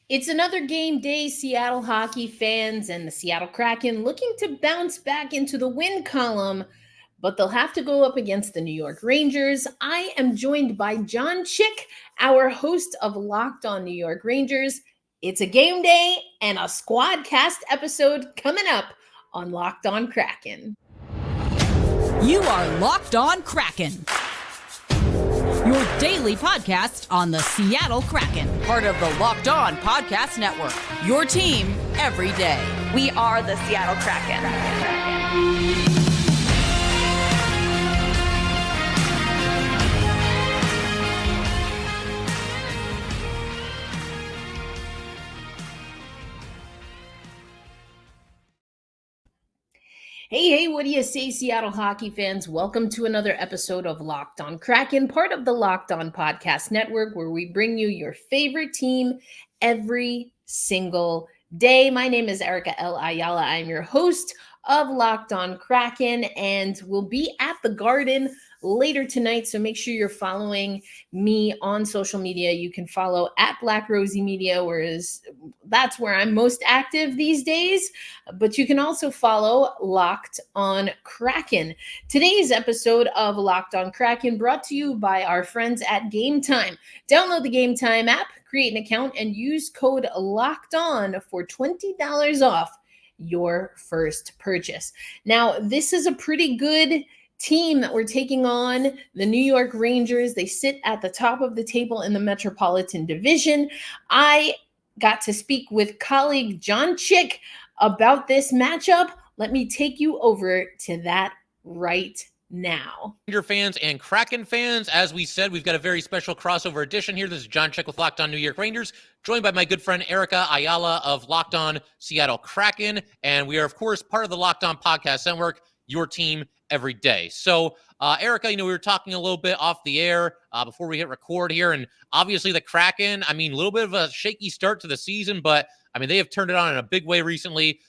It's another game day, Seattle hockey fans and the Seattle Kraken looking to bounce back into the win column, but they'll have to go up against the New York Rangers. I am joined by Jon Chik, our host of Locked On New York Rangers. It's a game day and a Squadcast episode coming up on Locked On Kraken. You are Locked On Kraken, your daily podcast on the Seattle Kraken, part of the Locked On Podcast Network, your team every day. We are the Seattle Kraken. Hey, what do you say, Seattle hockey fans? Welcome to another episode of Locked On Kraken, part of the Locked On Podcast Network, where we bring you your favorite team every single day. My name is Erica Ayala. I'm your host of Locked On Kraken, and we'll be at the Garden later tonight, so make sure you're following me on social media. You can follow at Black Rosie Media, whereas that's where I'm most active these days, but you can also follow Locked On Kraken. Today's episode of Locked On Kraken brought to you by our friends at Game Time. Download the Game Time app, create an account, and use code Locked On for $20 off your first purchase. Now, this is a pretty good team that we're taking on, the New York Rangers. They sit at the top of the table in the Metropolitan Division. I got to speak with colleague Jon Chik about this matchup. Let me take you over to that right now. Ranger fans and Kraken fans, as we said, we've got a very special crossover edition here. This is Jon Chik with Locked On New York Rangers, joined by my good friend Erica Ayala of Locked On Seattle Kraken. And we are, of course, part of the Locked On Podcast Network, your team every day. So, Erica, we were talking a little bit off the air before we hit record here, and obviously the Kraken, a little bit of a shaky start to the season, but, they have turned it on in a big way recently.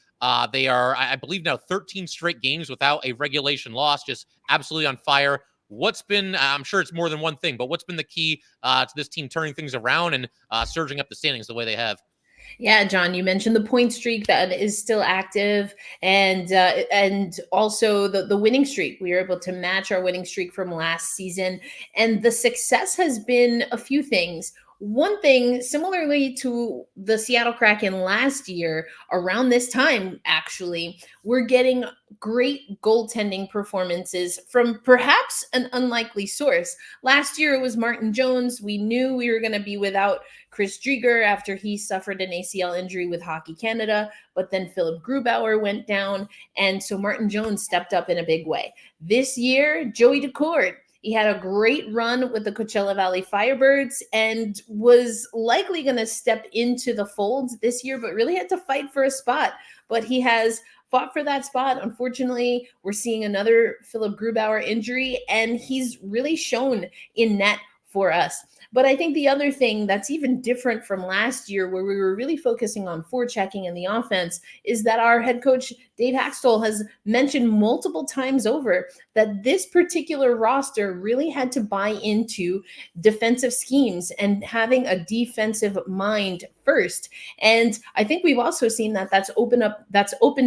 They are, I believe now, 13 straight games without a regulation loss, just absolutely on fire. What's been, I'm sure it's more than one thing, but what's been the key to this team turning things around and surging up the standings the way they have? Yeah, Jon, you mentioned the point streak that is still active, and also the winning streak. We were able to match our winning streak from last season, and the success has been a few things. One thing, similarly to the Seattle Kraken last year, around this time, actually, we're getting great goaltending performances from perhaps an unlikely source. Last year, it was Martin Jones. We knew we were going to be without Chris Driedger after he suffered an ACL injury with Hockey Canada, but then Philip Grubauer went down, and so Martin Jones stepped up in a big way. This year, Joey Daccord, he had a great run with the Coachella Valley Firebirds and was likely going to step into the folds this year, but really had to fight for a spot. But he has fought for that spot. Unfortunately, we're seeing another Philip Grubauer injury, and he's really shown in net for us. But I think the other thing that's even different from last year, where we were really focusing on forechecking and the offense, is that our head coach, Dave Haxtell, has mentioned multiple times over that this particular roster really had to buy into defensive schemes and having a defensive mind first. And I think we've also seen that that's opened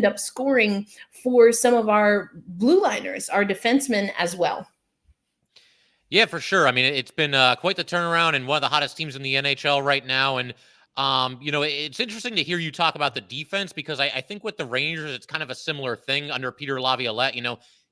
up scoring for some of our blue liners, our defensemen as well. Yeah, for sure. It's been quite the turnaround and one of the hottest teams in the NHL right now. And, it's interesting to hear you talk about the defense because I think with the Rangers, it's kind of a similar thing under Peter Laviolette.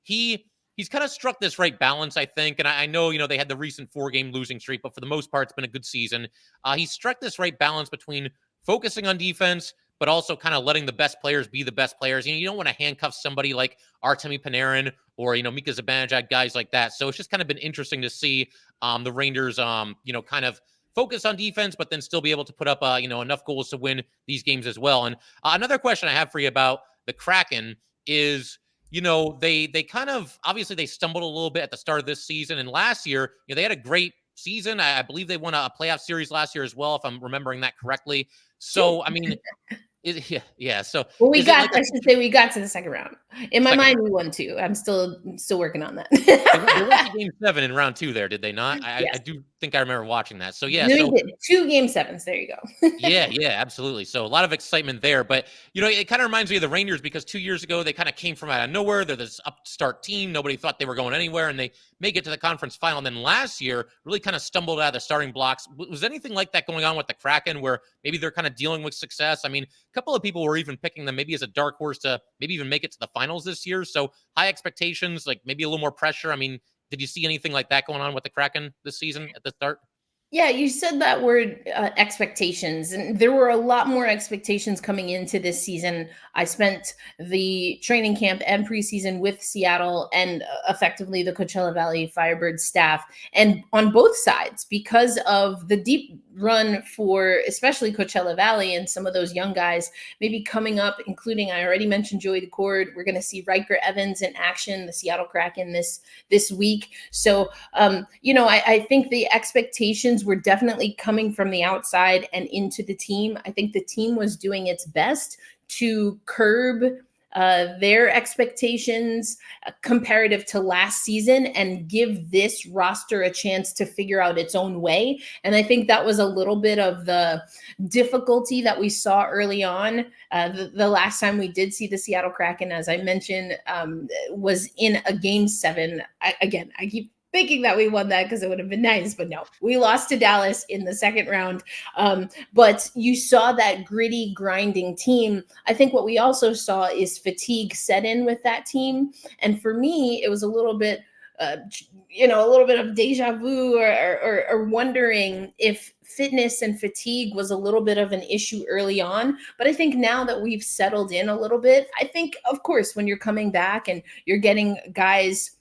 He's kind of struck this right balance, I think. And I know, they had the recent 4-game losing streak, but for the most part, it's been a good season. He struck this right balance between focusing on defense, but also kind of letting the best players be the best players. You don't want to handcuff somebody like Artemi Panarin or, Mika Zibanejad, guys like that. So it's just kind of been interesting to see the Rangers, kind of focus on defense, but then still be able to put up, enough goals to win these games as well. And another question I have for you about the Kraken is, they kind of, obviously they stumbled a little bit at the start of this season. And last year, they had a great season. I believe they won a playoff series last year as well, if I'm remembering that correctly. So, yeah. So we got to the second round. In my mind, we won 2. I'm still working on that. They went to game 7 in round 2 there, did they not? Yes. I do think I remember watching that. So yeah, We so did 2 game 7s. There you go. yeah, absolutely. So a lot of excitement there. But, it kind of reminds me of the Rangers because 2 years ago, they kind of came from out of nowhere. They're this upstart team. Nobody thought they were going anywhere, and they make it to the conference final. And then last year, really kind of stumbled out of the starting blocks. Was anything like that going on with the Kraken where maybe they're kind of dealing with success? I mean, a couple of people were even picking them maybe as a dark horse to maybe even make it to the finals this year. So high expectations, like maybe a little more pressure. I mean, did you see anything like that going on with the Kraken this season at the start? Yeah, you said that word, expectations, and there were a lot more expectations coming into this season. I spent the training camp and preseason with Seattle and effectively the Coachella Valley Firebird staff, and on both sides, because of the deep run for especially Coachella Valley and some of those young guys maybe coming up, including I already mentioned Joey Decord. We're going to see Riker Evans in action, the Seattle Kraken this week. So I think the expectations were definitely coming from the outside and into the team. I think the team was doing its best to curb their expectations comparative to last season and give this roster a chance to figure out its own way. And I think that was a little bit of the difficulty that we saw early on. The last time we did see the Seattle Kraken, as I mentioned, was in a game 7. I keep thinking that we won that because it would have been nice, but no, we lost to Dallas in the second round. But you saw that gritty, grinding team. I think what we also saw is fatigue set in with that team. And for me, it was a little bit, a little bit of deja vu or wondering if fitness and fatigue was a little bit of an issue early on. But I think now that we've settled in a little bit, I think, of course, when you're coming back and you're getting guys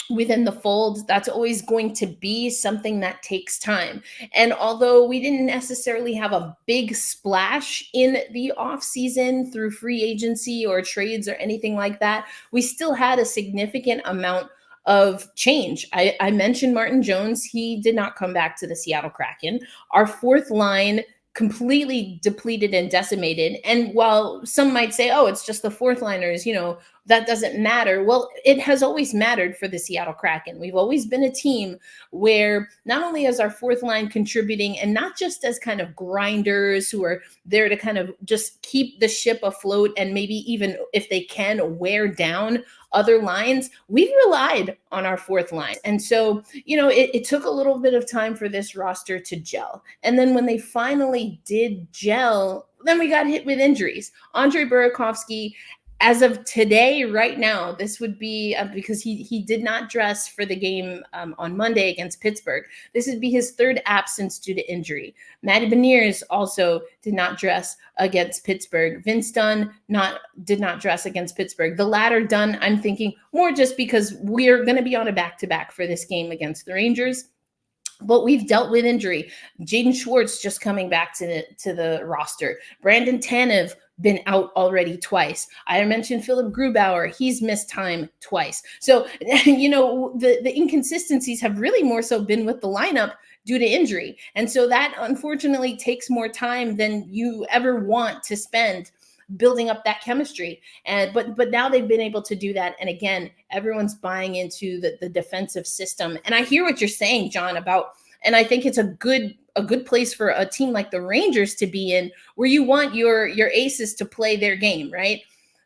within the fold, that's always going to be something that takes time. And although we didn't necessarily have a big splash in the off season through free agency or trades or anything like that, we still had a significant amount of change. I mentioned Martin Jones. He did not come back to the Seattle Kraken. Our fourth line completely depleted and decimated. And while some might say, oh, it's just the fourth liners, that doesn't matter. Well, it has always mattered for the Seattle Kraken. We've always been a team where not only is our fourth line contributing and not just as kind of grinders who are there to kind of just keep the ship afloat and maybe even if they can wear down other lines, we've relied on our fourth line. And so, it took a little bit of time for this roster to gel. And then when they finally did gel, then we got hit with injuries. Andre Burakovsky, as of today, right now, this would be because he did not dress for the game on Monday against Pittsburgh. This would be his third absence due to injury. Matty Beniers also did not dress against Pittsburgh. Vince Dunn did not dress against Pittsburgh. The latter Dunn, I'm thinking more just because we're going to be on a back-to-back for this game against the Rangers. But we've dealt with injury. Jaden Schwartz just coming back to the roster. Brandon Tanev been out already twice. I mentioned Philip Grubauer. He's missed time twice. So, the inconsistencies have really more so been with the lineup due to injury. And so that unfortunately takes more time than you ever want to spend building up that chemistry. But now they've been able to do that. And again, everyone's buying into the defensive system. And I hear what you're saying, Jon, and I think it's a good place for a team like the Rangers to be in, where you want your aces to play their game, right?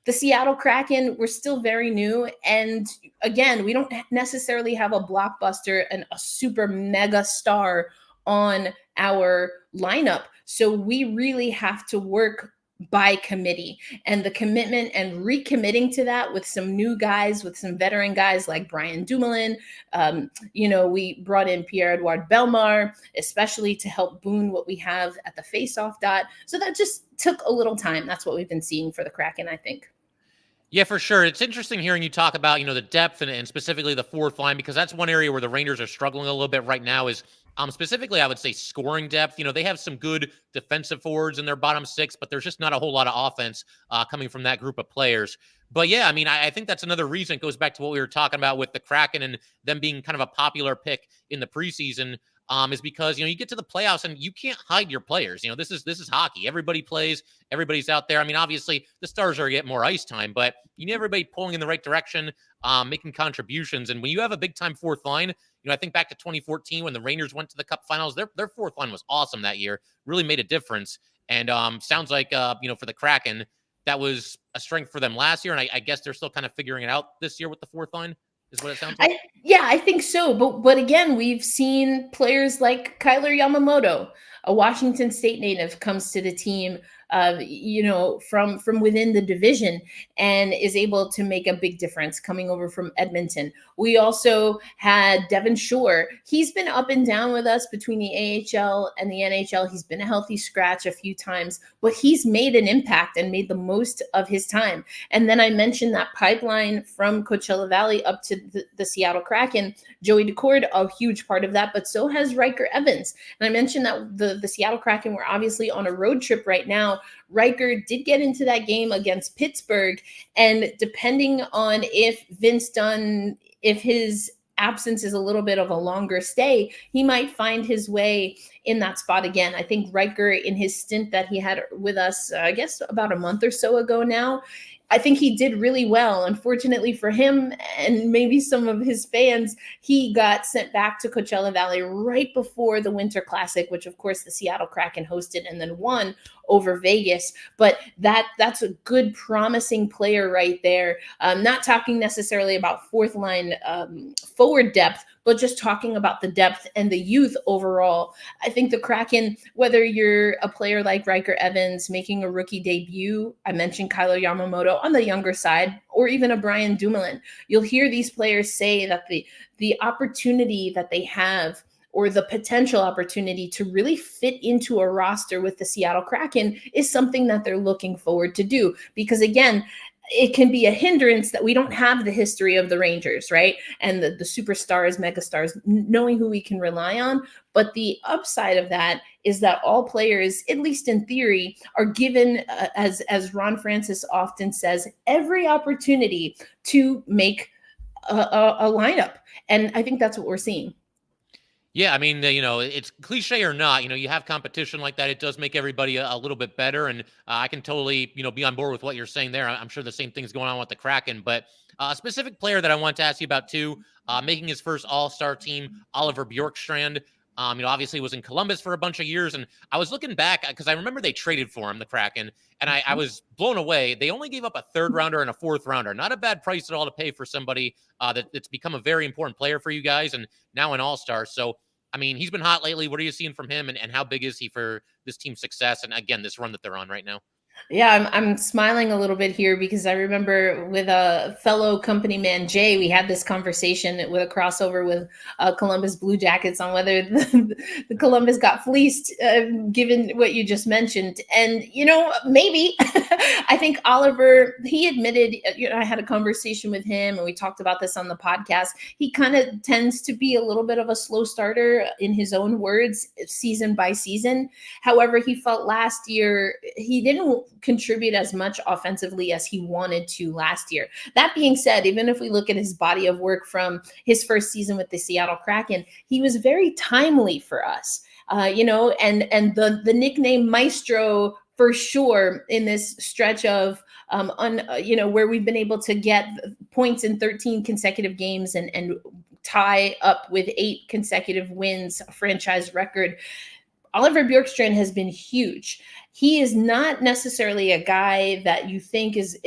The Seattle Kraken, we're still very new. And again, we don't necessarily have a blockbuster and a super mega star on our lineup. So we really have to work by committee, and the commitment and recommitting to that with some new guys, with some veteran guys like Brian Dumoulin. We brought in Pierre-Edouard Bellemare, especially to help boon what we have at the faceoff dot. So that just took a little time. That's what we've been seeing for the Kraken, I think. Yeah, for sure. It's interesting hearing you talk about, the depth and specifically the fourth line, because that's one area where the Rangers are struggling a little bit right now is specifically, I would say, scoring depth. They have some good defensive forwards in their bottom six, but there's just not a whole lot of offense coming from that group of players. But yeah, I think that's another reason. It goes back to what we were talking about with the Kraken and them being kind of a popular pick in the preseason. Is because, you get to the playoffs and you can't hide your players. This is hockey. Everybody plays. Everybody's out there. Obviously the stars are getting more ice time, but you need everybody pulling in the right direction, making contributions. And when you have a big time fourth line, I think back to 2014 when the Rangers went to the Cup Finals. Their fourth line was awesome that year, really made a difference. And sounds like, for the Kraken, that was a strength for them last year. And I guess they're still kind of figuring it out this year with the fourth line, is what it sounds like. I think so. But again, we've seen players like Kyler Yamamoto, a Washington State native, comes to the team, from within the division and is able to make a big difference coming over from Edmonton. We also had Devin Shore. He's been up and down with us between the AHL and the NHL. He's been a healthy scratch a few times, but he's made an impact and made the most of his time. And then I mentioned that pipeline from Coachella Valley up to the Seattle Kraken. Joey Decord, a huge part of that, but so has Riker Evans. And I mentioned that the Seattle Kraken were obviously on a road trip right now. Riker did get into that game against Pittsburgh, and depending on if Vince Dunn, if his absence is a little bit of a longer stay, he might find his way in that spot again. I think Riker, in his stint that he had with us, I guess about a month or so ago now, I think he did really well. Unfortunately for him and maybe some of his fans, he got sent back to Coachella Valley right before the Winter Classic, which of course the Seattle Kraken hosted and then won over Vegas. But that's a good, promising player right there. Not talking necessarily about fourth line forward depth, but just talking about the depth and the youth overall. I think the Kraken, whether you're a player like Riker Evans making a rookie debut, I mentioned Kyler Yamamoto on the younger side, or even a Brian Dumoulin, you'll hear these players say that the opportunity that they have, or the potential opportunity to really fit into a roster with the Seattle Kraken, is something that they're looking forward to do. Because again, it can be a hindrance that we don't have the history of the Rangers, right? And the superstars, megastars, knowing who we can rely on. But the upside of that is that all players, at least in theory, are given, as Ron Francis often says, every opportunity to make a lineup. And I think that's what we're seeing. Yeah, I mean, it's cliche or not, you have competition like that. It does make everybody a little bit better. And I can totally, be on board with what you're saying there. I'm sure the same thing's going on with the Kraken. But a specific player that I want to ask you about too, making his first all-star team, Oliver Bjorkstrand, obviously was in Columbus for a bunch of years. And I was looking back because I remember they traded for him, the Kraken, and I was blown away. They only gave up a third rounder and a fourth rounder. Not a bad price at all to pay for somebody that's become a very important player for you guys and now an all-star. So, I mean, he's been hot lately. What are you seeing from him, and how big is he for this team's success? And again, this run that they're on right now. Yeah, I'm smiling a little bit here because I remember with a fellow company man, Jay, we had this conversation with a crossover with Columbus Blue Jackets on whether the Columbus got fleeced, given what you just mentioned. And, maybe I think Oliver, he admitted, I had a conversation with him and we talked about this on the podcast. He kind of tends to be a little bit of a slow starter, in his own words, season by season. However, he felt last year he didn't contribute as much offensively as he wanted to last year. That being said, even if we look at his body of work from his first season with the Seattle Kraken, he was very timely for us, and the nickname Maestro for sure in this stretch of where we've been able to get points in 13 consecutive games and tie up with 8 consecutive wins, a franchise record. Oliver Bjorkstrand has been huge. He is not necessarily a guy that you think is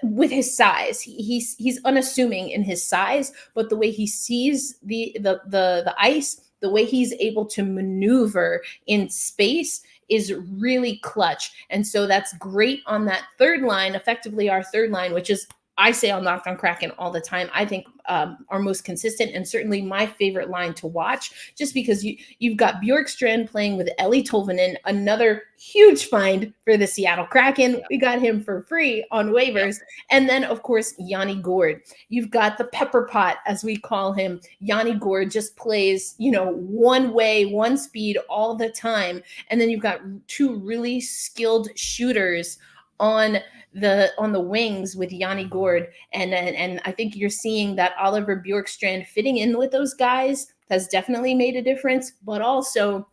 with his size. He's unassuming in his size, but the way he sees the ice, the way he's able to maneuver in space is really clutch. And so that's great on that third line, effectively our third line, which is, I say on Locked on Kraken all the time, I think our most consistent and certainly my favorite line to watch, just because you've got Bjorkstrand playing with Eli Tolvanen, another huge find for the Seattle Kraken. Yeah. We got him for free on waivers. Yeah. And then, of course, Yanni Gourde. You've got the pepper pot, as we call him. Yanni Gourde just plays, one way, one speed all the time. And then you've got 2 really skilled shooters on the wings with Yanni Gourde. And I think you're seeing that Oliver Bjorkstrand fitting in with those guys has definitely made a difference, but also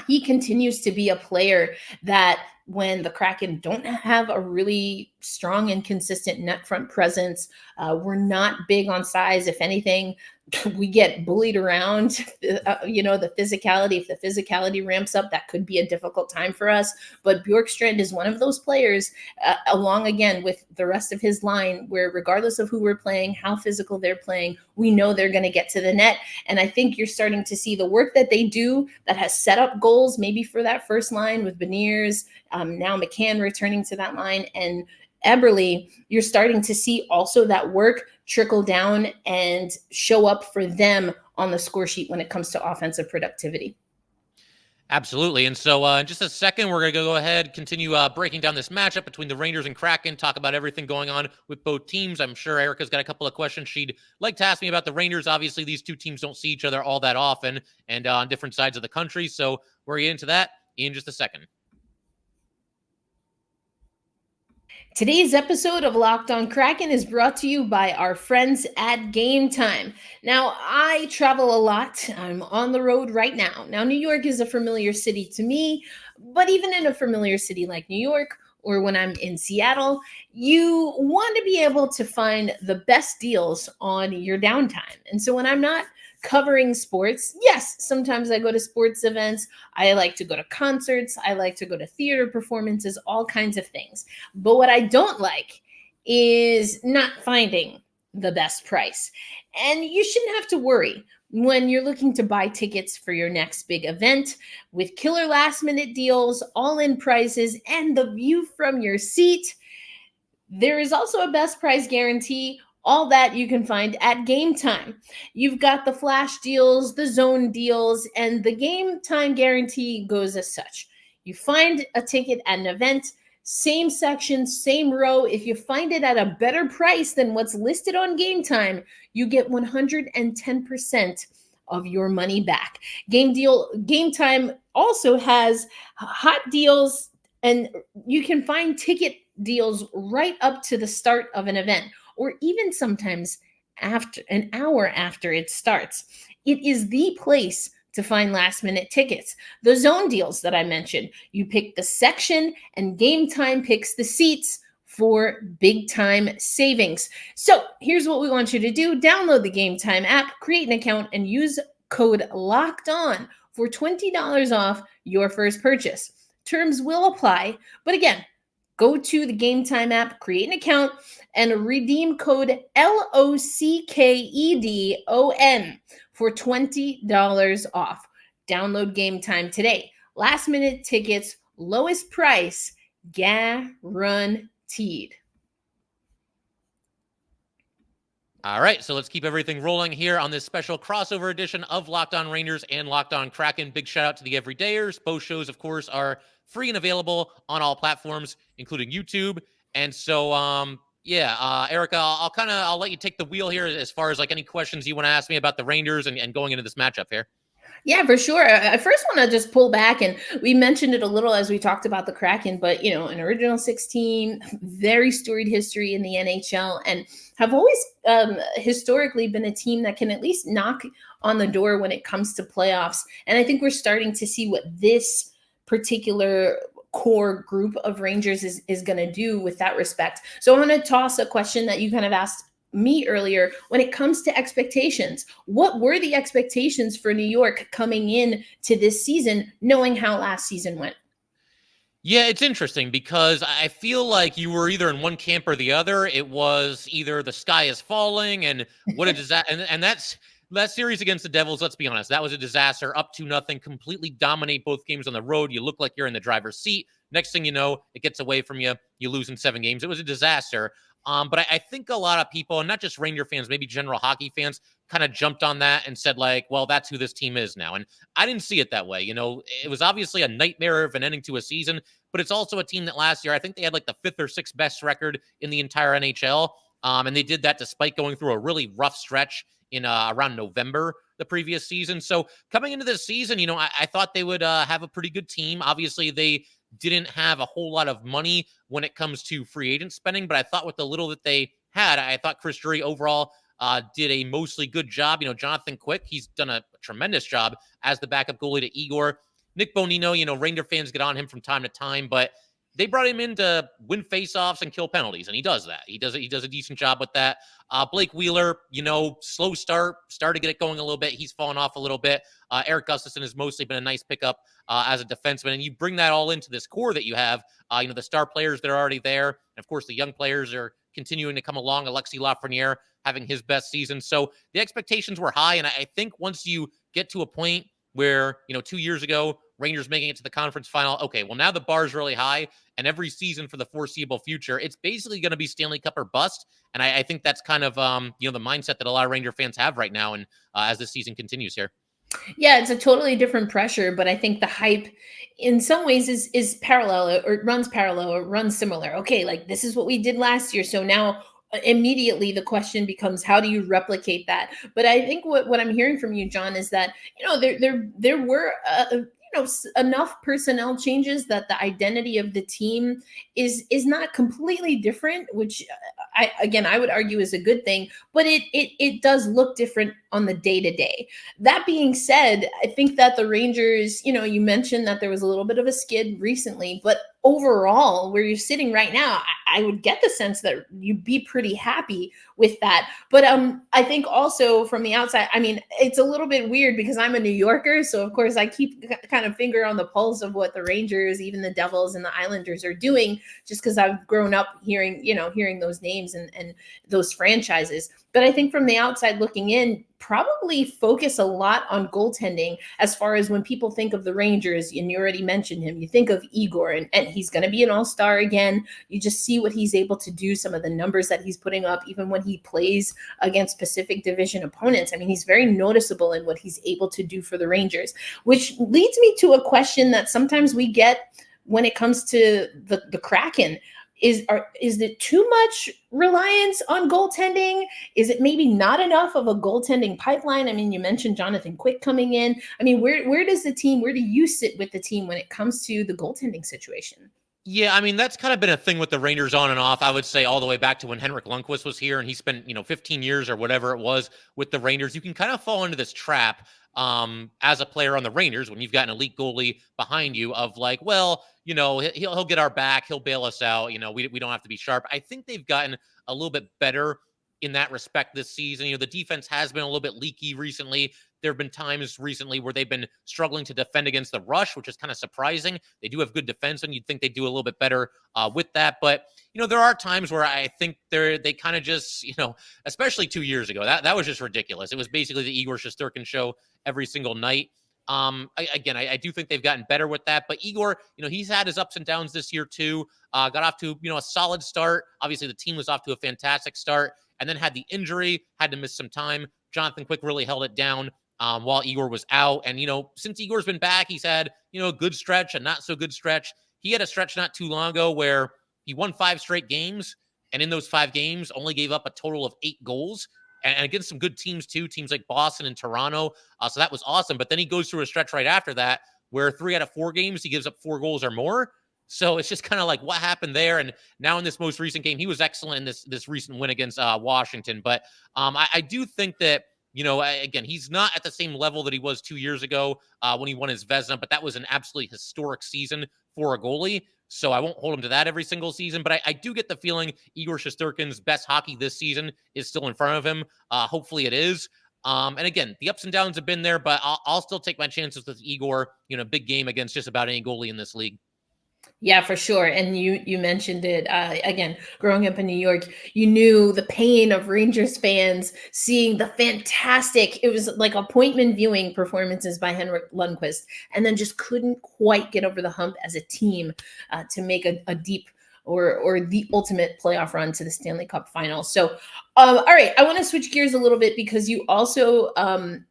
he continues to be a player that when the Kraken don't have a really strong and consistent net front presence, we're not big on size. If anything, we get bullied around, the physicality. If the physicality ramps up, that could be a difficult time for us. But Bjorkstrand is one of those players, along again with the rest of his line, where regardless of who we're playing, how physical they're playing, we know they're going to get to the net. And I think you're starting to see the work that they do that has set up goals, maybe for that first line with Beniers, now McCann returning to that line, and Eberle. You're starting to see also that work trickle down and show up for them on the score sheet when it comes to offensive productivity. Absolutely. And so in just a second, we're going to go ahead, continue breaking down this matchup between the Rangers and Kraken, talk about everything going on with both teams. I'm sure Erica's got a couple of questions she'd like to ask me about the Rangers. Obviously, these two teams don't see each other all that often and on different sides of the country. So we're getting into that in just a second. Today's episode of Locked On Kraken is brought to you by our friends at Game Time. Now, I travel a lot. I'm on the road right now. Now, New York is a familiar city to me, but even in a familiar city like New York, or when I'm in Seattle, you want to be able to find the best deals on your downtime. And so when I'm not covering sports, yes, sometimes I go to sports events. I like to go to concerts. I like to go to theater performances, all kinds of things. But what I don't like is not finding the best price. And you shouldn't have to worry when you're looking to buy tickets for your next big event. With killer last minute deals, all-in prices, and the view from your seat, there is also a best price guarantee. All that you can find at Game Time. You've got the flash deals, the zone deals, and the Game Time guarantee goes as such. You find a ticket at an event, same section, same row. If you find it at a better price than what's listed on Game Time, you get 110% of your money back. Game Time also has hot deals, and you can find ticket deals right up to the start of an event, or even sometimes after an hour after it starts. It is the place to find last minute tickets. The zone deals that I mentioned, you pick the section and Game Time picks the seats for big time savings. So here's what we want you to do. Download the Game Time app, create an account, and use code Locked On for $20 off your first purchase. Terms will apply, but again, go to the Game Time app, create an account, and redeem code LOCKEDON for $20 off. Download Game Time today. Last minute tickets, lowest price, guaranteed. All right, so let's keep everything rolling here on this special crossover edition of Locked On Rangers and Locked On Kraken. Big shout out to the Everydayers. Both shows, of course, are free and available on all platforms, including YouTube. And so, Erica, I'll let you take the wheel here as far as like any questions you want to ask me about the Rangers and going into this matchup here. Yeah, for sure. I first want to just pull back, and we mentioned it a little as we talked about the Kraken, but an original 16, very storied history in the NHL, and have always historically been a team that can at least knock on the door when it comes to playoffs. And I think we're starting to see what this particular core group of Rangers is going to do with that respect. So I want to toss a question that you kind of asked me earlier. When it comes to expectations, what were the expectations for New York coming in to this season, knowing how last season went? Yeah, it's interesting because I feel like you were either in one camp or the other. It was either the sky is falling and what a disaster. and that's that series against the Devils, let's be honest, that was a disaster. Up 2-0, completely dominate both games on the road. You look like you're in the driver's seat. Next thing you know, it gets away from you. You lose in 7 games. It was a disaster. But I think a lot of people, and not just Ranger fans, maybe general hockey fans, kind of jumped on that and said, like, well, that's who this team is now. And I didn't see it that way. It was obviously a nightmare of an ending to a season, but it's also a team that last year, I think they had like the 5th or 6th best record in the entire NHL. And they did that despite going through a really rough stretch in around November the previous season. So coming into this season, I thought they would have a pretty good team. Obviously, they didn't have a whole lot of money when it comes to free agent spending, but I thought with the little that they had, I thought Chris Drury overall did a mostly good job. Jonathan Quick, he's done a tremendous job as the backup goalie to Igor. Nick Bonino, Ranger fans get on him from time to time, but they brought him in to win faceoffs and kill penalties, and he does that. He does a decent job with that. Blake Wheeler, slow start, started to get it going a little bit. He's fallen off a little bit. Eric Gustafson has mostly been a nice pickup as a defenseman, and you bring that all into this core that you have. The star players that are already there, and of course the young players are continuing to come along. Alexis Lafreniere having his best season, so the expectations were high, and I think once you get to a point where 2 years ago Rangers making it to the conference final, okay, well now the bar is really high, and every season for the foreseeable future, it's basically going to be Stanley Cup or bust. And I think that's kind of the mindset that a lot of Ranger fans have right now, and as this season continues here. Yeah, it's a totally different pressure, but I think the hype in some ways is parallel, or runs parallel, or runs similar. Okay, like this is what we did last year, so now immediately the question becomes, how do you replicate that? But I think what I'm hearing from you, Jon, is that there were enough personnel changes that the identity of the team is not completely different, which I would argue is a good thing, but it does look different on the day-to-day. That being said, I think that the Rangers, you mentioned that there was a little bit of a skid recently, but overall, where you're sitting right now, I would get the sense that you'd be pretty happy with that. But I think also from the outside, I mean, it's a little bit weird because I'm a New Yorker, so of course I keep kind of finger on the pulse of what the Rangers, even the Devils and the Islanders are doing, just because I've grown up hearing those names and those franchises. But I think from the outside looking in, probably focus a lot on goaltending as far as when people think of the Rangers, and you already mentioned him, you think of Igor, and he's going to be an all-star again. You just see what he's able to do, some of the numbers that he's putting up, even when he plays against Pacific Division opponents. I mean, he's very noticeable in what he's able to do for the Rangers, which leads me to a question that sometimes we get when it comes to the Kraken. Is it too much reliance on goaltending? Is it maybe not enough of a goaltending pipeline? I mean, you mentioned Jonathan Quick coming in. I mean, where do you sit with the team when it comes to the goaltending situation? Yeah, I mean, that's kind of been a thing with the Rangers on and off, I would say, all the way back to when Henrik Lundqvist was here, and he spent, 15 years or whatever it was with the Rangers. You can kind of fall into this trap as a player on the Rangers when you've got an elite goalie behind you of like, well, he'll get our back, he'll bail us out, we don't have to be sharp. I think they've gotten a little bit better in that respect this season. The defense has been a little bit leaky recently. There have been times recently where they've been struggling to defend against the rush, which is kind of surprising. They do have good defense, and you'd think they do a little bit better with that. But, there are times where I think they kind of just, especially 2 years ago, that was just ridiculous. It was basically the Igor Shesterkin show every single night. I do think they've gotten better with that. But Igor, he's had his ups and downs this year too. Got off to, a solid start. Obviously, the team was off to a fantastic start, and then had the injury, had to miss some time. Jonathan Quick really held it down while Igor was out. And, since Igor's been back, he's had, a good stretch, a not so good stretch. He had a stretch not too long ago where he won 5 straight games, and in those 5 games only gave up a total of 8 goals. And against some good teams too, teams like Boston and Toronto. So that was awesome. But then he goes through a stretch right after that where 3 out of 4 games, he gives up 4 goals or more. So it's just kind of like what happened there. And now in this most recent game, he was excellent in this recent win against Washington. But I do think that, again, he's not at the same level that he was 2 years ago when he won his Vezina, but that was an absolutely historic season for a goalie. So I won't hold him to that every single season, but I do get the feeling Igor Shesterkin's best hockey this season is still in front of him. Hopefully it is. And again, the ups and downs have been there, but I'll still take my chances with Igor, big game against just about any goalie in this league. Yeah, for sure. And you mentioned it again, growing up in New York, you knew the pain of Rangers fans seeing the fantastic, it was like appointment viewing performances by Henrik Lundqvist, and then just couldn't quite get over the hump as a team to make a deep or the ultimate playoff run to the Stanley Cup final. So, all right, I want to switch gears a little bit because you also,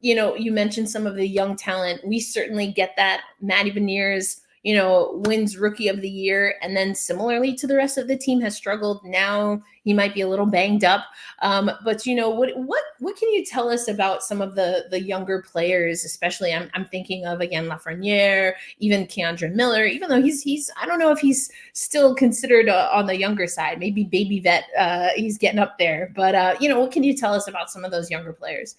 you mentioned some of the young talent. We certainly get that. Matty Beniers, wins Rookie of the Year, and then similarly to the rest of the team has struggled. Now he might be a little banged up, but what can you tell us about some of the younger players? Especially, I'm thinking of again Lafreniere, even Keandre Miller. Even though he's I don't know if he's still considered on the younger side, maybe baby vet. He's getting up there, but what can you tell us about some of those younger players?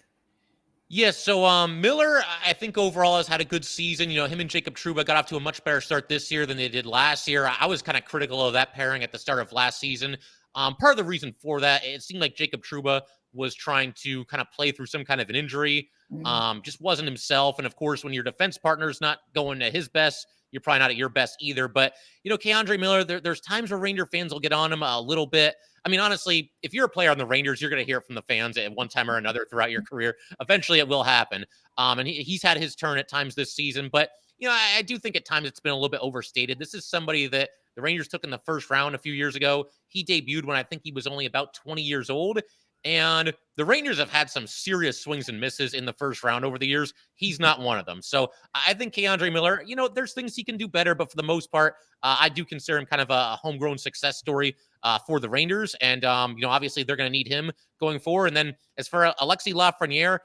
Yes, so Miller, I think overall has had a good season. Him and Jacob Trouba got off to a much better start this year than they did last year. I was kind of critical of that pairing at the start of last season. Part of the reason for that, it seemed like Jacob Trouba was trying to kind of play through some kind of an injury, just wasn't himself. And of course, when your defense partner's not going at his best, you're probably not at your best either. But, K'Andre Miller, there's times where Ranger fans will get on him a little bit. I mean, honestly, if you're a player on the Rangers, you're going to hear it from the fans at one time or another throughout your career. Eventually, it will happen. And he's had his turn at times this season. But, I do think at times it's been a little bit overstated. This is somebody that the Rangers took in the first round a few years ago. He debuted when I think he was only about 20 years old. And the Rangers have had some serious swings and misses in the first round over the years. He's not one of them. So I think K'Andre Miller, there's things he can do better. But for the most part, I do consider him kind of a homegrown success story for the Rangers. And, obviously they're going to need him going forward. And then as for Alexis Lafreniere,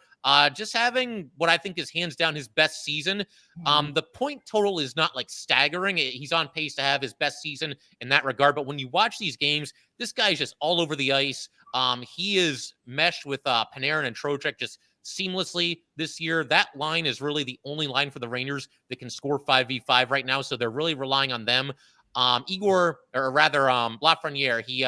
just having what I think is hands down his best season. The point total is not like staggering. He's on pace to have his best season in that regard. But when you watch these games, this guy's just all over the ice. He is meshed with Panarin and Trocheck just seamlessly this year. That line is really the only line for the Rangers that can score 5v5 right now. So they're really relying on them. Lafreniere, he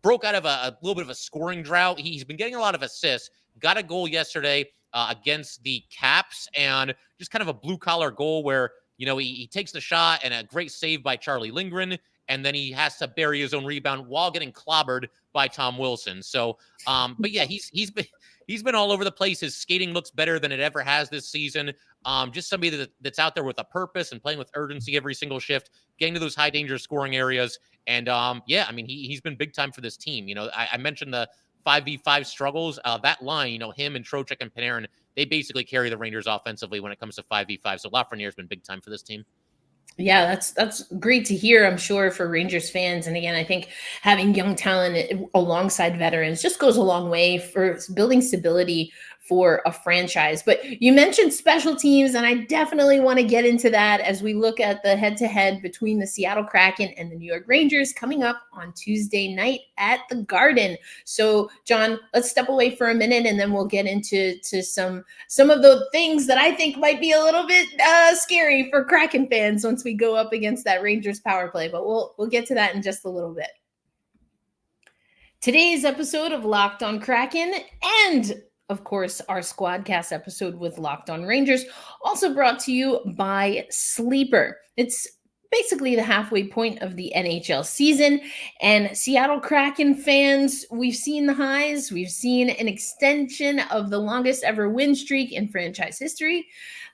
broke out of a little bit of a scoring drought. He's been getting a lot of assists, got a goal yesterday against the Caps, and just kind of a blue-collar goal where, he takes the shot and a great save by Charlie Lindgren, and then he has to bury his own rebound while getting clobbered by Tom Wilson. So, but yeah, he's been all over the place. His skating looks better than it ever has this season. Just somebody that's out there with a purpose and playing with urgency every single shift, getting to those high danger scoring areas. And yeah, I mean, he's been big time for this team. I mentioned the 5v5 struggles. That line, him and Trocheck and Panarin, they basically carry the Rangers offensively when it comes to 5v5. So Lafreniere's been big time for this team. Yeah, that's great to hear, I'm sure, for Rangers fans. And again, I think having young talent alongside veterans just goes a long way for building stability for a franchise. But you mentioned special teams, and I definitely want to get into that as we look at the head-to-head between the Seattle Kraken and the New York Rangers coming up on Tuesday night at the Garden. So, Jon, let's step away for a minute, and then we'll get into some of the things that I think might be a little bit scary for Kraken fans once we go up against that Rangers power play. But we'll get to that in just a little bit. Today's episode of Locked on Kraken and of course, our Squadcast episode with Locked on Rangers, also brought to you by Sleeper. It's basically the halfway point of the NHL season. And Seattle Kraken fans, we've seen the highs. We've seen an extension of the longest ever win streak in franchise history.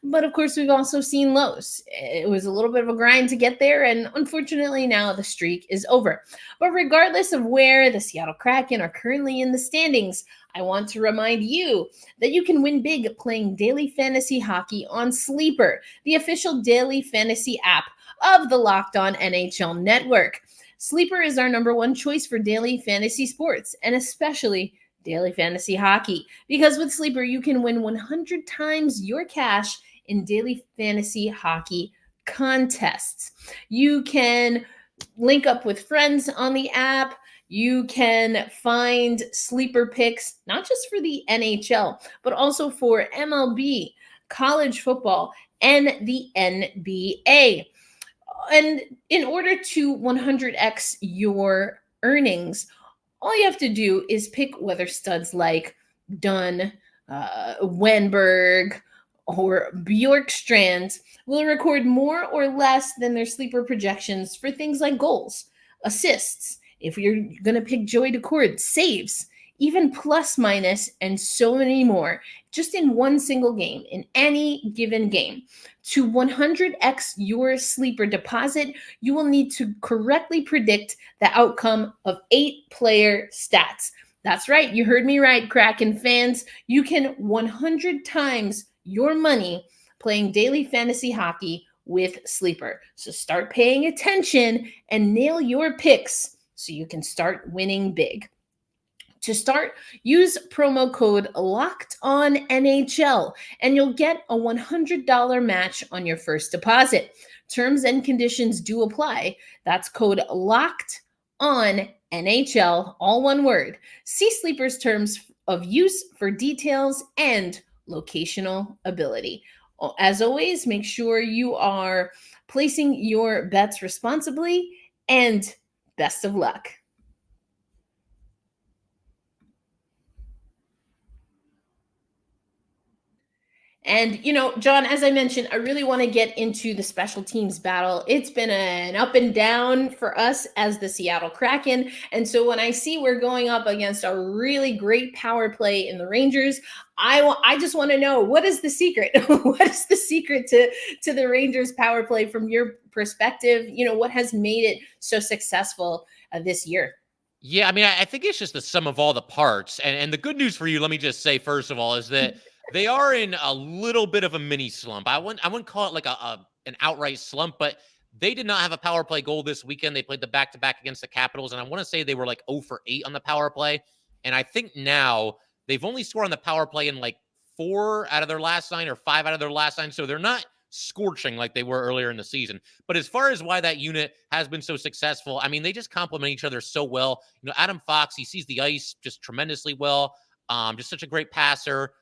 But of course, we've also seen lows. It was a little bit of a grind to get there. And unfortunately, now the streak is over. But regardless of where the Seattle Kraken are currently in the standings, I want to remind you that you can win big playing daily fantasy hockey on Sleeper, the official daily fantasy app of the Locked On NHL Network. Sleeper is our number one choice for daily fantasy sports, and especially daily fantasy hockey, because with Sleeper, you can win 100 times your cash in daily fantasy hockey contests. You can link up with friends on the app. You can find sleeper picks, not just for the NHL, but also for MLB, college football, and the NBA. And in order to 100x your earnings, all you have to do is pick weather studs like Dunn, Wenberg, or Bjorkstrand will record more or less than their sleeper projections for things like goals, assists, if you're going to pick Joey Daccord, saves, even plus minus, and so many more, just in one single game, in any given game. To 100x your sleeper deposit, you will need to correctly predict the outcome of 8-player stats. That's right, you heard me right, Kraken fans. You can 100 times your money playing daily fantasy hockey with Sleeper. So start paying attention and nail your picks so you can start winning big. To start, use promo code LOCKEDONNHL and you'll get a $100 match on your first deposit. Terms and conditions do apply. That's code LOCKEDONNHL, all one word. See Sleeper's terms of use for details and locational ability. As always, make sure you are placing your bets responsibly, and best of luck. And, Jon, as I mentioned, I really want to get into the special teams battle. It's been an up and down for us as the Seattle Kraken. And so when I see we're going up against a really great power play in the Rangers, I just want to know, what is the secret? What is the secret to the Rangers power play from your perspective? What has made it so successful this year? Yeah, I mean, I think it's just the sum of all the parts. And the good news for you, let me just say, first of all, is that they are in a little bit of a mini slump. I wouldn't call it like an outright slump, but they did not have a power play goal this weekend. They played the back-to-back against the Capitals, and I want to say they were like 0 for 8 on the power play. And I think now they've only scored on the power play in like 4 out of their last 9 or 5 out of their last 9. So they're not scorching like they were earlier in the season. But as far as why that unit has been so successful, I mean, they just complement each other so well. Adam Fox, he sees the ice just tremendously well. Just such a great passer,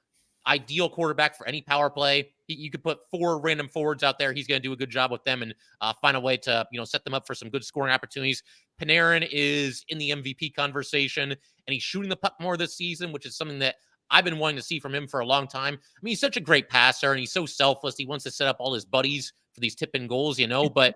ideal quarterback for any power play. You could put 4 random forwards out there. He's going to do a good job with them and find a way to, set them up for some good scoring opportunities. Panarin is in the MVP conversation, and he's shooting the puck more this season, which is something that I've been wanting to see from him for a long time. I mean, he's such a great passer, and he's so selfless. He wants to set up all his buddies for these tip-in goals, but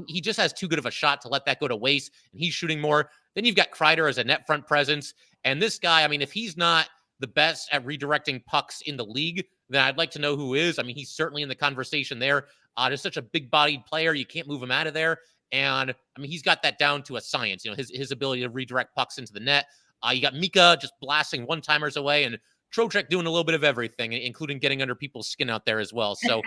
he just has too good of a shot to let that go to waste, and he's shooting more. Then you've got Kreider as a net front presence, and this guy, I mean, if he's not the best at redirecting pucks in the league, then I'd like to know who is. I mean, he's certainly in the conversation there. Just such a big-bodied player. You can't move him out of there, and, I mean, he's got that down to a science, his ability to redirect pucks into the net. You got Mika just blasting one-timers away, and Trocheck doing a little bit of everything, including getting under people's skin out there as well. So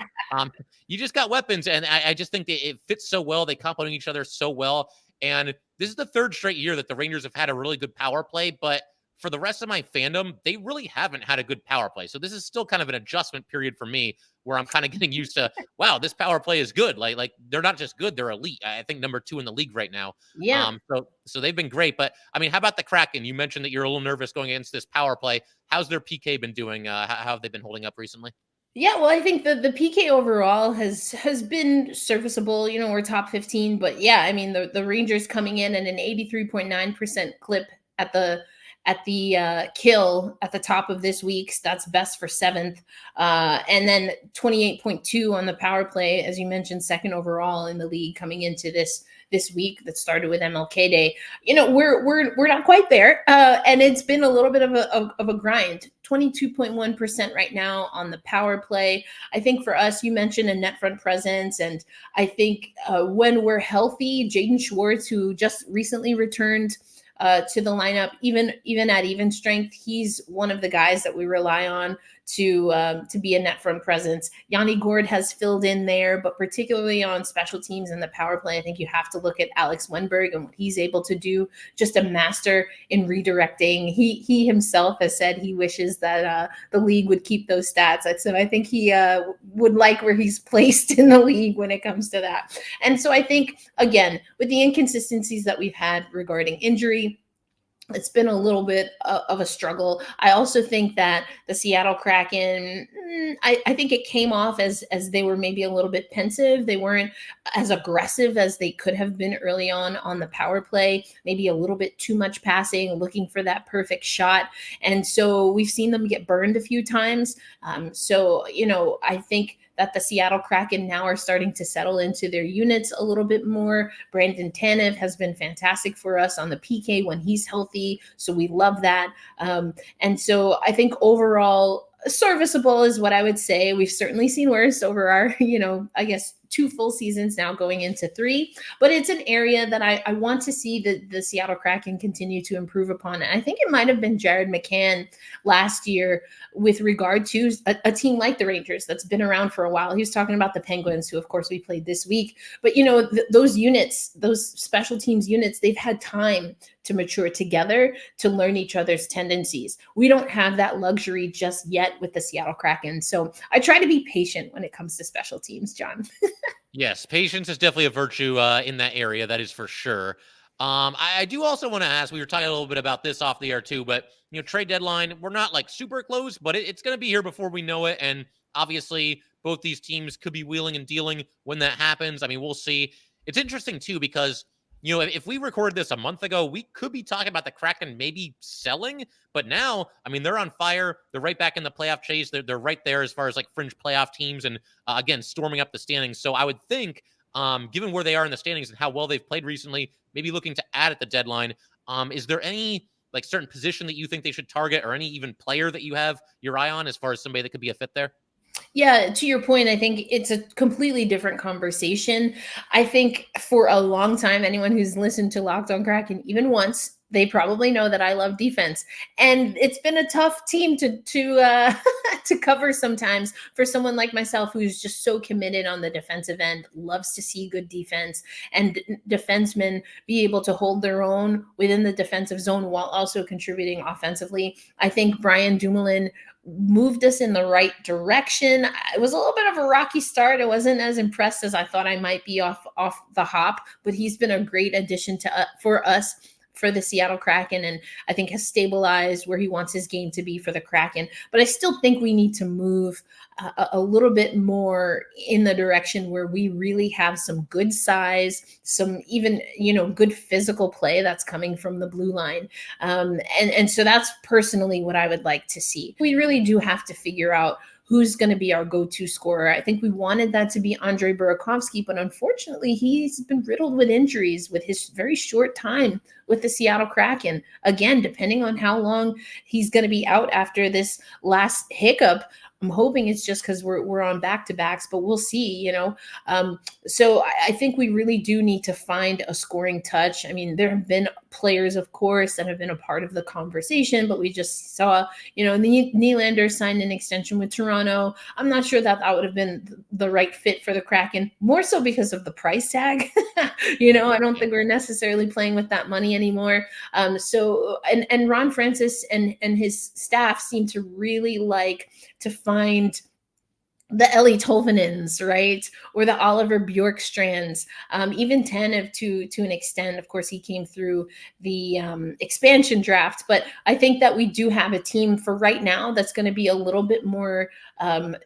you just got weapons, and I just think that it fits so well. They complement each other so well. And this is the 3rd straight year that the Rangers have had a really good power play, but for the rest of my fandom, they really haven't had a good power play. So this is still kind of an adjustment period for me where I'm kind of getting used to, wow, this power play is good. Like they're not just good, they're elite. I think number 2 in the league right now. Yeah. So they've been great. But I mean, how about the Kraken? You mentioned that you're a little nervous going against this power play. How's their PK been doing? How have they been holding up recently? Yeah, well, I think the PK overall has been serviceable. We're top 15, but yeah, I mean the Rangers coming in at an 83.9% clip at the kill at the top of this week's. That's best for 7th, and then 28.2 on the power play, as you mentioned, 2nd overall in the league coming into this week that started with MLK Day. We're not quite there, and it's been a little bit of a grind. 22.1% right now on the power play. I think for us, you mentioned a net front presence, and I think when we're healthy, Jaden Schwartz, who just recently returned to the lineup, even at even strength, he's one of the guys that we rely on to be a net front presence. Yanni Gourde has filled in there, but particularly on special teams and the power play, I think you have to look at Alex Wenberg and what he's able to do. Just a master in redirecting. He himself has said he wishes that the league would keep those stats. So I think he would like where he's placed in the league when it comes to that. And so I think, again, with the inconsistencies that we've had regarding injury, it's been a little bit of a struggle. I also think that the Seattle Kraken, I think it came off as they were maybe a little bit pensive. They weren't as aggressive as they could have been early on the power play, maybe a little bit too much passing, looking for that perfect shot. And so we've seen them get burned a few times. I think that the Seattle Kraken now are starting to settle into their units a little bit more. Brandon Tanev has been fantastic for us on the PK when he's healthy, so we love that. And so I think overall, serviceable is what I would say. We've certainly seen worse over our, I guess 2 full seasons now going into 3, but it's an area that I want to see the Seattle Kraken continue to improve upon. And I think it might have been Jared McCann last year with regard to a team like the Rangers that's been around for a while. He was talking about the Penguins, who of course we played this week, but those units, those special teams units, they've had time to mature together, to learn each other's tendencies. We don't have that luxury just yet with the Seattle Kraken. So I try to be patient when it comes to special teams, Jon. Yes, patience is definitely a virtue in that area. That is for sure. I do also want to ask, we were talking a little bit about this off the air too, but trade deadline, we're not like super close, but it's going to be here before we know it. And obviously both these teams could be wheeling and dealing when that happens. I mean, we'll see. It's interesting too, because if we recorded this a month ago, we could be talking about the Kraken maybe selling, but now, I mean, they're on fire. They're right back in the playoff chase. They're right there as far as like fringe playoff teams and again, storming up the standings. So I would think, given where they are in the standings and how well they've played recently, maybe looking to add at the deadline. Is there any like certain position that you think they should target, or any even player that you have your eye on as far as somebody that could be a fit there? Yeah, to your point, I think it's a completely different conversation. I think for a long time, anyone who's listened to Locked On Kraken even once, they probably know that I love defense, and it's been a tough team to to cover sometimes for someone like myself who's just so committed on the defensive end, loves to see good defense and defensemen be able to hold their own within the defensive zone while also contributing offensively. I think Brian Dumoulin moved us in the right direction. It was a little bit of a rocky start. I wasn't as impressed as I thought I might be off the hop, but he's been a great addition to for us, for the Seattle Kraken, and I think has stabilized where he wants his game to be for the Kraken. But I still think we need to move a little bit more in the direction where we really have some good size, some even, good physical play that's coming from the blue line. And so that's personally what I would like to see. We really do have to figure out who's going to be our go-to scorer. I think we wanted that to be Andre Burakovsky, but unfortunately, he's been riddled with injuries with his very short time with the Seattle Kraken. Again, depending on how long he's going to be out after this last hiccup, I'm hoping it's just because we're on back-to-backs, but we'll see, So I think we really do need to find a scoring touch. I mean, there have been players, of course, that have been a part of the conversation, but we just saw, Nylander signed an extension with Toronto. I'm not sure that would have been the right fit for the Kraken, more so because of the price tag. I don't think we're necessarily playing with that money anymore. So Ron Francis and his staff seem to really like to find the Ellie Tolvanens, right? Or the Oliver Bjorkstrands, even Tanev to an extent. Of course, he came through the expansion draft, but I think that we do have a team for right now that's going to be a little bit more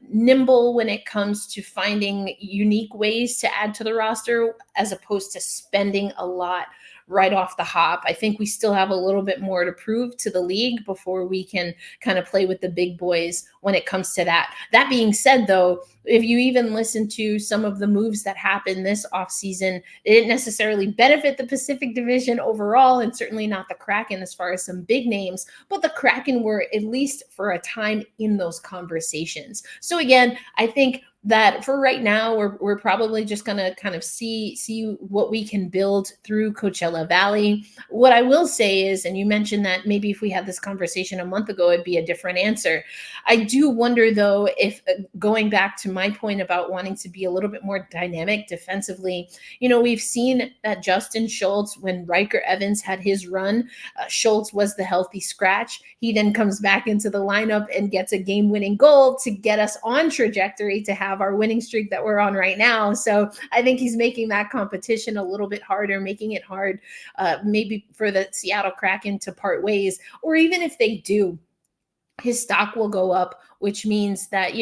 nimble when it comes to finding unique ways to add to the roster, as opposed to spending a lot right off the hop. I think we still have a little bit more to prove to the league before we can kind of play with the big boys when it comes to that. That being said, though, if you even listen to some of the moves that happened this offseason, they didn't necessarily benefit the Pacific Division overall, and certainly not the Kraken as far as some big names, but the Kraken were, at least for a time, in those conversations. So again, I think that for right now, we're probably just going to kind of see what we can build through Coachella Valley. What I will say is, and you mentioned that maybe if we had this conversation a month ago, it'd be a different answer. I do wonder, though, if going back to my point about wanting to be a little bit more dynamic defensively, we've seen that Justin Schultz, when Riker Evans had his run, Schultz was the healthy scratch. He then comes back into the lineup and gets a game-winning goal to get us on trajectory to have our winning streak that we're on right now. So I think he's making that competition a little bit harder, making it hard maybe for the Seattle Kraken to part ways, or even if they do, his stock will go up, which means that,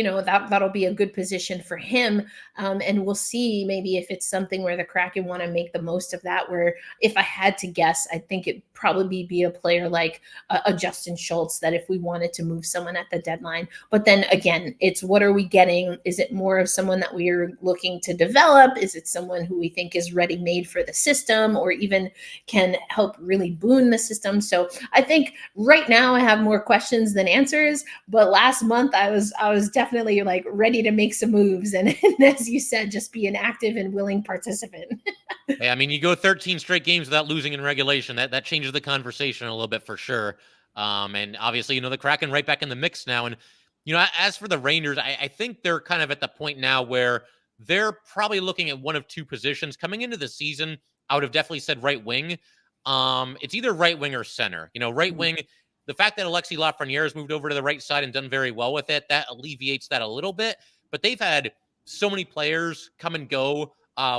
that'll be a good position for him. And we'll see maybe if it's something where the Kraken want to make the most of that, where if I had to guess, I think it'd probably be a player like a Justin Schultz, that if we wanted to move someone at the deadline. But then again, it's what are we getting? Is it more of someone that we are looking to develop? Is it someone who we think is ready-made for the system, or even can help really boon the system? So I think right now I have more questions than answers, but last month I was definitely like ready to make some moves, and as you said, just be an active and willing participant. Hey, I mean, you go 13 straight games without losing in regulation. That changes the conversation a little bit for sure. And obviously, the Kraken right back in the mix now. And as for the Rangers, I think they're kind of at the point now where they're probably looking at one of two positions coming into the season. I would have definitely said right wing. It's either right wing or center. Right wing. The fact that Alexis Lafreniere has moved over to the right side and done very well with it, that alleviates that a little bit. But they've had so many players come and go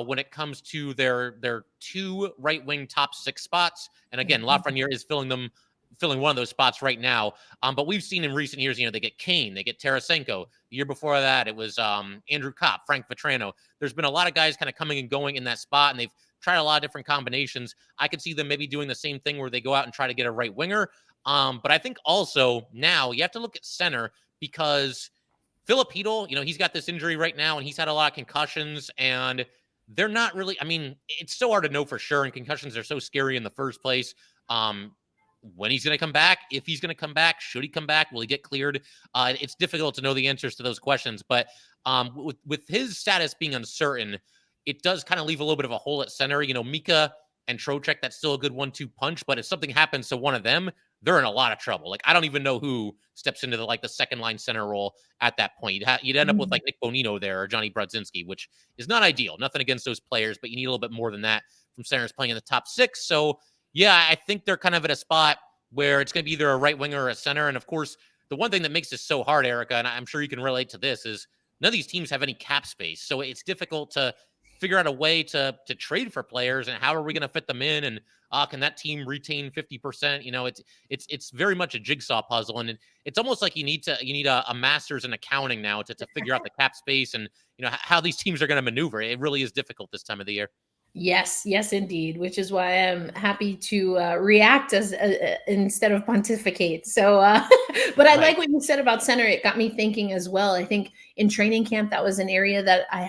when it comes to their two right wing top six spots. And again, Lafreniere is filling one of those spots right now. But we've seen in recent years, they get Kane, they get Tarasenko. The year before that, it was Andrew Kopp, Frank Vetrano. There's been a lot of guys kind of coming and going in that spot, and they've tried a lot of different combinations. I could see them maybe doing the same thing where they go out and try to get a right winger. But I think also now you have to look at center, because Philip Hedl, he's got this injury right now, and he's had a lot of concussions, and they're not really, it's so hard to know for sure, and concussions are so scary in the first place. When he's going to come back, if he's going to come back, should he come back? Will he get cleared? It's difficult to know the answers to those questions, but with his status being uncertain, it does kind of leave a little bit of a hole at center. Mika and Trocheck, that's still a good 1-2 punch, but if something happens to one of them, they're in a lot of trouble. Like, I don't even know who steps into the second line center role at that point. You'd end up with Nick Bonino there or Johnny Brodzinski, which is not ideal. Nothing against those players, but you need a little bit more than that from centers playing in the top six. So yeah, I think they're kind of at a spot where it's going to be either a right winger or a center. And of course, the one thing that makes this so hard, Erica, and I'm sure you can relate to this, is none of these teams have any cap space. So it's difficult to figure out a way to trade for players, and how are we going to fit them in? And can that team retain 50%? It's very much a jigsaw puzzle. And it's almost like you need a master's in accounting now to figure out the cap space and, how these teams are going to maneuver. It really is difficult this time of the year. Yes, indeed, which is why I'm happy to react as instead of pontificate. So, but I like what you said about center. It got me thinking as well. I think in training camp, that was an area that I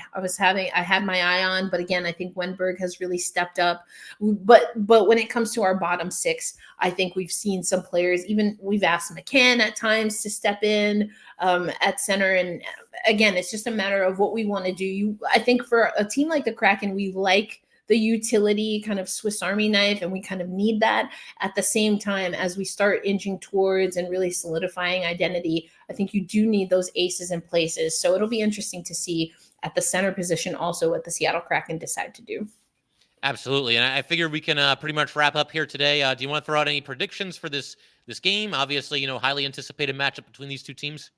had my eye on. But again, I think Wenberg has really stepped up. But when it comes to our bottom six, I think we've seen some players, even we've asked McCann at times to step in at center. And again, it's just a matter of what we want to do. I think for a team like the Kraken, we like the utility kind of Swiss Army knife, and we kind of need that at the same time as we start inching towards and really solidifying identity. I think you do need those aces in places. So it'll be interesting to see at the center position also what the Seattle Kraken decide to do. Absolutely. And I figure we can pretty much wrap up here today. Do you want to throw out any predictions for this game? Obviously, highly anticipated matchup between these two teams.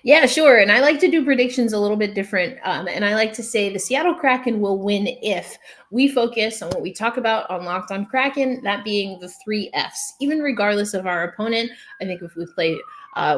Yeah, sure. And I like to do predictions a little bit different. And I like to say the Seattle Kraken will win if we focus on what we talk about on Locked On Kraken, that being the 3 Fs. Even regardless of our opponent, I think if we play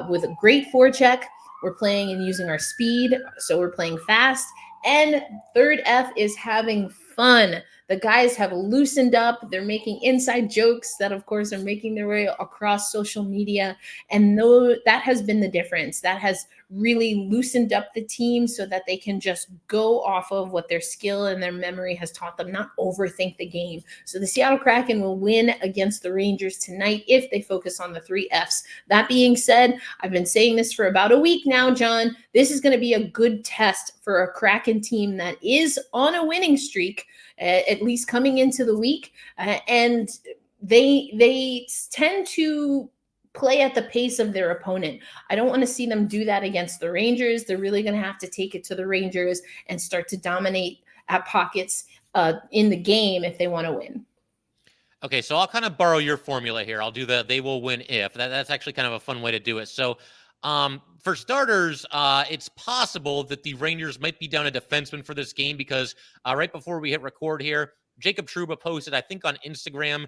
with a great forecheck, we're playing and using our speed, so we're playing fast. And third F is having fun. The guys have loosened up. They're making inside jokes that, of course, are making their way across social media. And that has been the difference. That has really loosened up the team so that they can just go off of what their skill and their memory has taught them, not overthink the game. So the Seattle Kraken will win against the Rangers tonight if they focus on the 3 Fs. That being said, I've been saying this for about a week now, John. This is going to be a good test for a Kraken team that is on a winning streak, at least coming into the week. And they tend to play at the pace of their opponent. I don't want to see them do that against the Rangers. They're really going to have to take it to the Rangers and start to dominate at pockets in the game if they want to win. Okay, so I'll kind of borrow your formula here. I'll do they will win if. That's actually kind of a fun way to do it. So for starters, it's possible that the Rangers might be down a defenseman for this game because right before we hit record here, Jacob Trouba posted, I think on Instagram,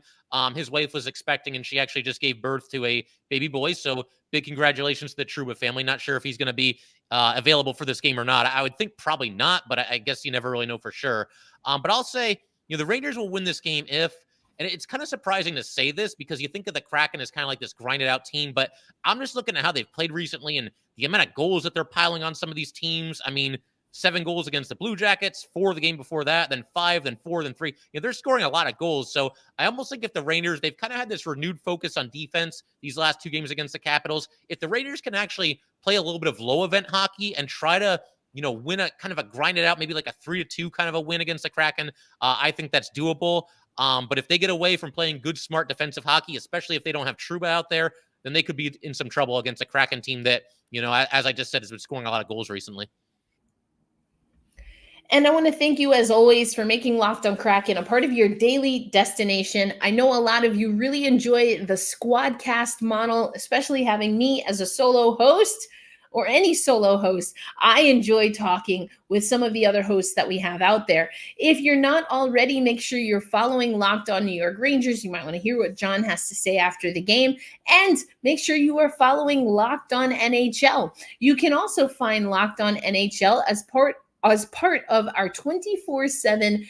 his wife was expecting, and she actually just gave birth to a baby boy. So big congratulations to the Trouba family. Not sure if he's going to be available for this game or not. I would think probably not, but I guess you never really know for sure. But I'll say, the Rangers will win this game if, and it's kind of surprising to say this because you think of the Kraken as kind of like this grinded out team, but I'm just looking at how they've played recently and the amount of goals that they're piling on some of these teams. 7 goals against the Blue Jackets, 4 the game before that, then 5, then 4, then 3. They're scoring a lot of goals. So I almost think if the Rangers, they've kind of had this renewed focus on defense these last 2 games against the Capitals. If the Rangers can actually play a little bit of low event hockey and try to, win a kind of a grinded out, maybe like a 3-2 kind of a win against the Kraken, I think that's doable. But if they get away from playing good, smart defensive hockey, especially if they don't have Trouba out there, then they could be in some trouble against a Kraken team that, as I just said, has been scoring a lot of goals recently. And I want to thank you, as always, for making Locked On Kraken a part of your daily destination. I know a lot of you really enjoy the Squadcast model, especially having me as a solo host. or any solo host. I enjoy talking with some of the other hosts that we have out there. If you're not already, make sure you're following Locked On New York Rangers. You might want to hear what Jon has to say after the game. And make sure you are following Locked On NHL. You can also find Locked On NHL as part of our 24/7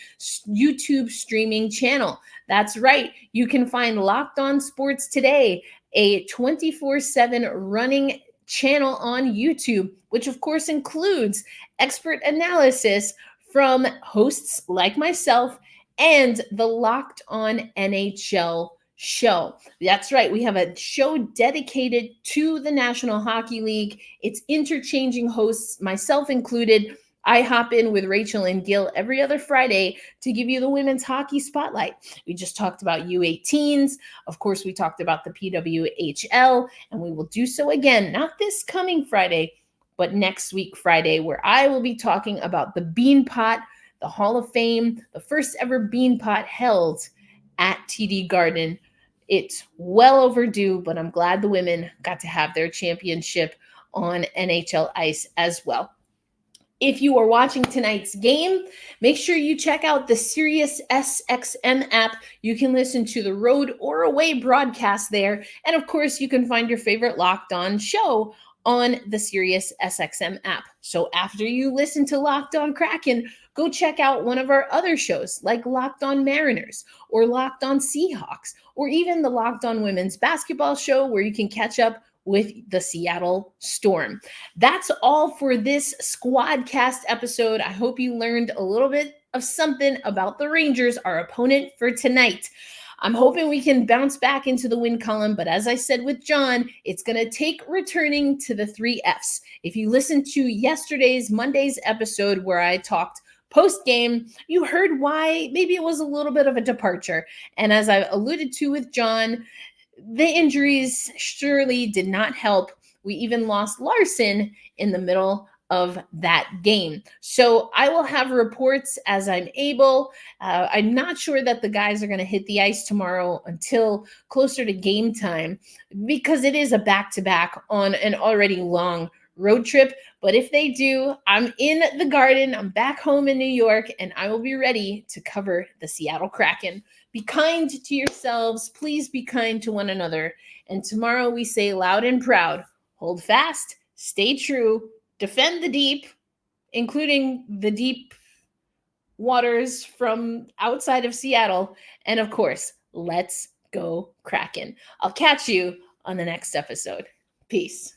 YouTube streaming channel. That's right. You can find Locked On Sports Today, a 24/7 running channel on YouTube, which of course includes expert analysis from hosts like myself and the Locked On NHL show. That's right. We have a show dedicated to the National Hockey League. It's interchanging hosts, myself included. I hop in with Rachel and Gil every other Friday to give you the women's hockey spotlight. We just talked about U18s. Of course, we talked about the PWHL, and we will do so again, not this coming Friday, but next week Friday, where I will be talking about the Beanpot, the Hall of Fame, the first ever Beanpot held at TD Garden. It's well overdue, but I'm glad the women got to have their championship on NHL ice as well. If you are watching tonight's game, make sure you check out the Sirius SXM app. You can listen to the road or away broadcast there. And of course, you can find your favorite Locked On show on the Sirius SXM app. So after you listen to Locked On Kraken, go check out one of our other shows like Locked On Mariners or Locked On Seahawks, or even the Locked On Women's Basketball show, where you can catch up with the Seattle Storm. That's all for this Squadcast episode. I hope you learned a little bit of something about the Rangers, our opponent for tonight. I'm hoping we can bounce back into the win column, but as I said with Jon, it's going to take returning to the 3 Fs. If you listened to Monday's episode where I talked post-game, you heard why maybe it was a little bit of a departure. And as I alluded to with Jon, the injuries surely did not help. We even lost Larson in the middle of that game. So I will have reports as I'm able. I'm not sure that the guys are going to hit the ice tomorrow until closer to game time, because it is a back-to-back on an already long road trip. But if they do, I'm in the Garden. I'm back home in New York, and I will be ready to cover the Seattle Kraken. Be kind to yourselves. Please be kind to one another. And tomorrow we say loud and proud, hold fast, stay true, defend the deep, including the deep waters from outside of Seattle. And of course, let's go Kraken. I'll catch you on the next episode. Peace.